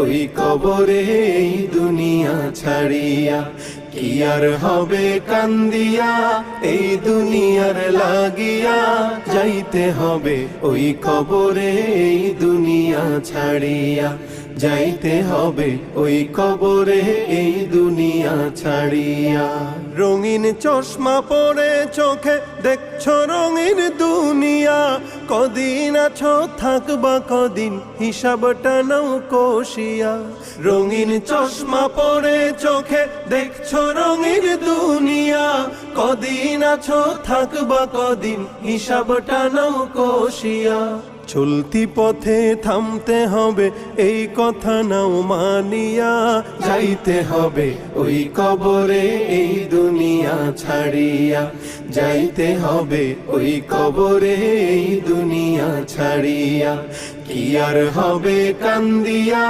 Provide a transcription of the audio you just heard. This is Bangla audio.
ওই কবরে এই দুনিয়া ছাড়িয়া। কি আর হবে কান্দিয়া এই দুনিয়ার লাগিয়া, যাইতে হবে ওই কবরে এই দুনিয়া ছাড়িয়া। যাইতে হবে ওই কবরে এই দুনিয়া ছাড়িয়া। রঙিন চশমা পরে চোখে দেখছো রঙিন দুনিয়া, কদিন আছো থাকবা কদিন হিসাবটা নাও কষিয়া। রঙিন চশমা পরে চোখে দেখছো রঙিন দুনিয়া, কদিন আছো থাকবা কদিন হিসাবটা নাও কষিয়া। চলতি পথে থামতে হবে এই কথা নাও মানিয়া, যাইতে হবে ওই কবরে এই দুনিয়া ছাড়িয়া। যাইতে হবে ওই কবরে এই দুনিয়া ছাড়িয়া। কি আর হবে কান্দিয়া